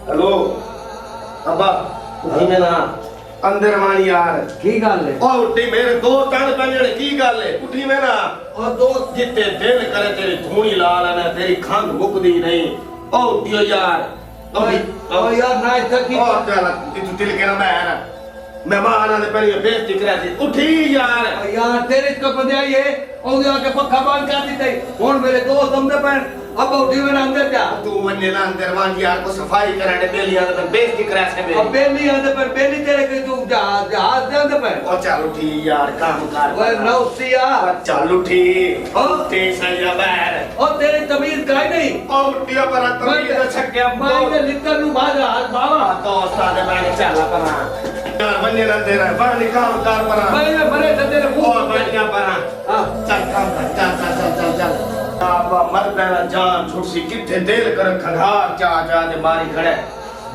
hello अब्बा उठी में ना अंदर मानी यार की गल है ओ उठी मेरे दोस्त आने पे की गल है उठी में ना ओ दोस्त जिते दिल करे तेरी धूनी लाल है ना तेरी खंग मुकदी नहीं ओ उठियो यार ओ यार ना थकी ओ चल तू दिल के ना मेहमान आने पे बेइज्जती करे थी उठी यार तेरे को पता ही है और आके पक्का बंद कर दी थी हुन मेरे दोस्त हमने पर अब उठी में अंदर जा तू वन्ने ना अंदर मान यार को सफाई कराने बेलियां तो बेइज्जती करे से मेरी अब बेली आंदे पर बेली तेरे के तू जहाज दे अंदे पर ओ चल उठी यार काम कर ओए नौसिया चल उठी ओ तेसा या बाहर ओ तेरी तमीज काई नहीं ओ उठियो पर तमीज छक्के मैं इधर लिखकर नु भाग हाथ बाबा दोस्त आने पे चल परा यार वन्ने ना तेरा बाहर काम कर परा मैं बड़े तेरे ओ बढ़िया परा हां चल काम कर चल आपा मर पैरा जान छुटसी किथे दिल कर खंगार चा चा दे मारी खड़े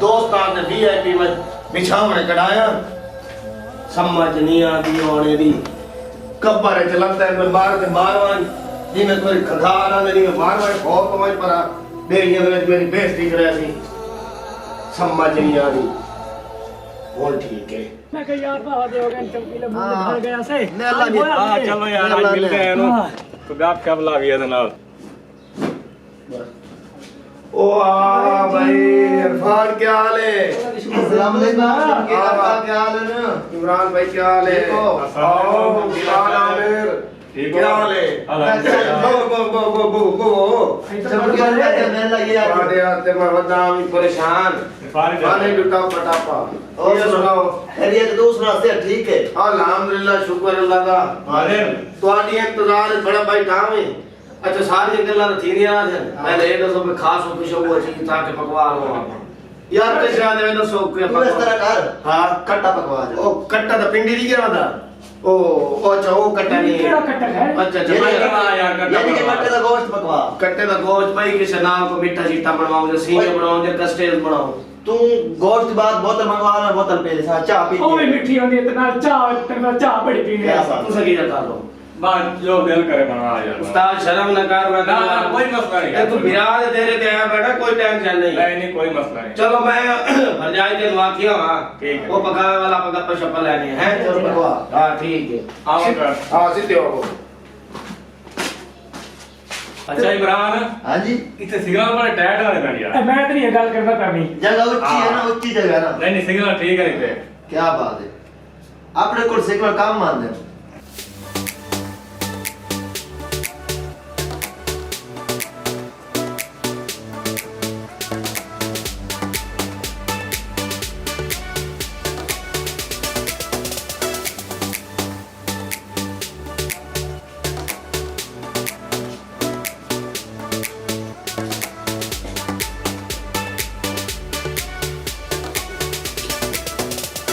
दोस्तां ने वीआईपी में बिछावने कढ़ाया समझ नहीं आती होने दी कब्बर चलता है मैं मार दे मारवान जी मैं कोई खंगार आने दी मारवान बहुत समझ पड़ा बेलियां में मेरी बेइज्जती करे थी समझ नहीं आ रही बोल ठीक है मैं कह यार बाबा दे हो गए चमकीले मुंह घर गया से ने अल्लाह की हां चलो यार आज मिल गए नो तो आप कब ला गया जनाब ओ आ भाई इरफान क्या हाल है अस्सलाम वालेकुम क्या हाल है ना इमरान भाई क्या हाल है आओ बिलाल आमिर ठीक क्या हाल है बो परेशान पानी लुटा पटापा और सुनाओ खैरियत दूसरा से ठीक है अल्हम्दुलिल्लाह शुक्र अल्लाह का अरे ਤੁਹਾਡੀ इंतजार बड़ा भाई काम है अच्छा सारी गल्लां थी नहीं आ पहले ये दसो भी खास हो कुछ हो अच्छी ताकि पकवान हो यार किस रात में दसो के इस तरह कर हां कट्टा पकवान ओ कट्टा तो पिंडी दी क्या होता ओ अच्छा वो कट्टा नहीं केड़ा कट्टा है अच्छा अच्छा यानी कि कट्टे का गोश्त पकवा कट्टे का गोश्त भाई किसी नाम को मीठा चीटा बनवाओ जो सींग बनाओ जो कस्टर्ड बनाओ तू गोश्त बाद बोतल मंगवाना बोतल पे सा चाय पी ओ मिठी होंदी है इतना चाह बड़ी पीने तू सकी जाता लो बात जो दिल करे बना यार उस्ताद शर्म न कर ना कोई मसला नहीं तू बिराद तेरे ते आया बेटा कोई टेंशन नहीं नहीं कोई मसला नहीं चलो मैं भरजाई के वाकिया हां ठीक है वो पकावे वाला पका शप्पा लेने हैं चलो पकवा हां ठीक है आओ कर हां सीधे हो अच्छा इमरान हां जी इतने सिग्नल बड़े टाइट वाले बैठ यार मैं तो ये गल करना करनी जगह ऊंची है ना ऊंची जगह है ना नहीं सिग्नल ठीक है इतने क्या बात है अपने को सिग्नल काम मान दे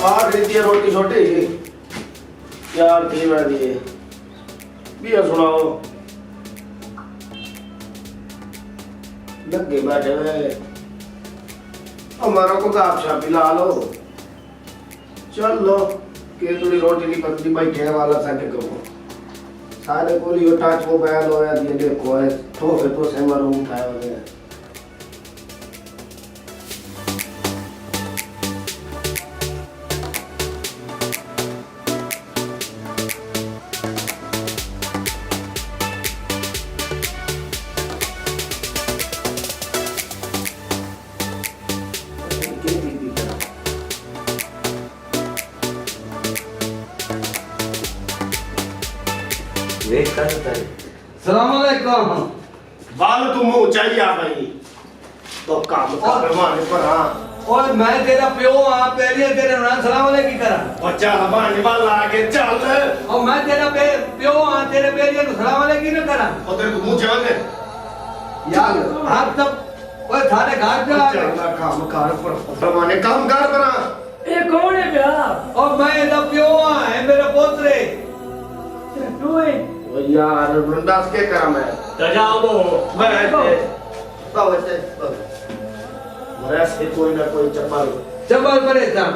और रीति रोटी छोटी यार थी मैं दिए बिया सुनाओ लगे बैठे हुए हमारा को गाप छा पिला लो चल लो के थोड़ी रोटी नहीं पकड़ी बैठे वाला संग को सारे को लियो टच मोबाइल होया दिए देखो है तो से मारो उठाया हो गया वेट कर सकता है सलाम अलैकुम बाल तुम चाहिए भाई तो काम कर माने पर हां और मैं तेरा प्यो हां पहले तेरे नाम सलाम अलैकुम की करा बच्चा हमारे वाला आगे चल और मैं तेरा प्यो हां तेरे पहले सलाम अलैकुम न करा और तेरे को मुंह चल यार हाथ तब ओए थारे घर पे आ चल काम कर पर माने काम कर पर ये कौन है भैया और मैं तेरा प्यो हां है मेरा पोतरे तू है ओ यार बंदास के करा मैं जाओ वो बैठ बाबा मरे से कोई ना कोई चप्पल चप्पल परे था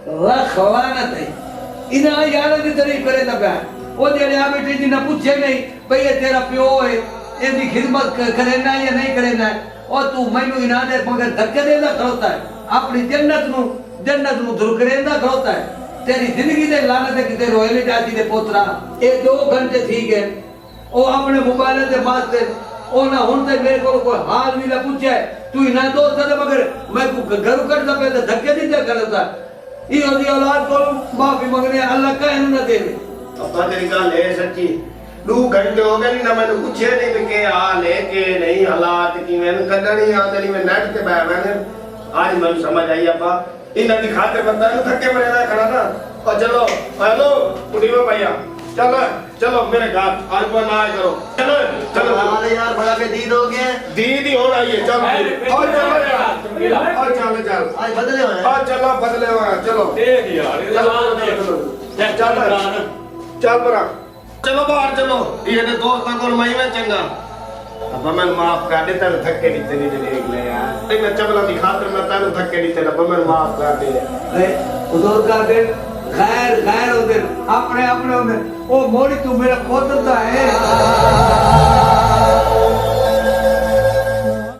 ਲੱਖ ਲਾਨਤ ਹੈ ਇਨਾ ਯਾਰ ਦੀ ਤਾਰੀਫ करे ना ਪਿਆ ਉਹ ਜਿਹੜੇ ਆ ਬੇਟੇ ਜੀ ਨਾ ਪੁੱਛੇ ਨਹੀਂ ਭਈ ਇਹ ਤੇਰਾ ਪਿਓ ਹੈ ਇਹਦੀ ਖਿਦਮਤ ਕਰੇਨਾ ਜਾਂ ਨਹੀਂ ਕਰੇਨਾ ਉਹ ਤੂੰ ਮੈਨੂੰ ਇਨਾ ਦੇ ਮਗਰ ਧੱਕੇ ਦੇਦਾ ਖਲੋਤਾ ਹੈ ਆਪਣੀ ਜन्नत ਨੂੰ ਦੁਰ ਕਰੇਂਦਾ ਖਲੋਤਾ ਹੈ तेरी जिंदगी दे लानत है किते रोयले जाती दे पोतरा ये 2 घंटे ठीक है ओ अपने मोबाइल दे वास्ते ओ ना हुन ते मेरे को कोई हाल भी ना पूछे तू ना दोस्त दे मगर मैं को घर कर दे पे धक्के दी दे करता ई ओदी औलाद को माफी मांगने अल्लाह का इन्हें ना देवे अब्बा तेरी गल है सच्ची 2 घंटे हो गए ना मैंने पूछे नहीं भी के हाल है के नहीं हालात की मैंने कदनी आंदे नहीं मैं नेट पे बैठ मैंने आज मैं समझ आई अब्बा इन दी खातिर बंदा नु थके मरे ना खड़ा ना और चलो हेलो उठियो भैया चलो चलो मेरे घर आज पर ना करो चलो चलो अरे यार बड़ा के दीद हो गया दीद ही होना ही है चलो और चलो यार और चलो चल आज बदले हुए हैं और चलो बदले हुए हैं चलो देख यार चल बरा चलो बाहर चलो ये ने दोस्तां को मैं में चंगा अब मैं माफ कर दे तेरे थके नहीं तेरी देख ले यार नहीं मैं चबला दी खातिर मैं तेरे थके नहीं तेरा मैं माफ कर दे ए हुजूर का दे खैर उधर अपने उधर ओ मोड़ी तू मेरा पोतरा है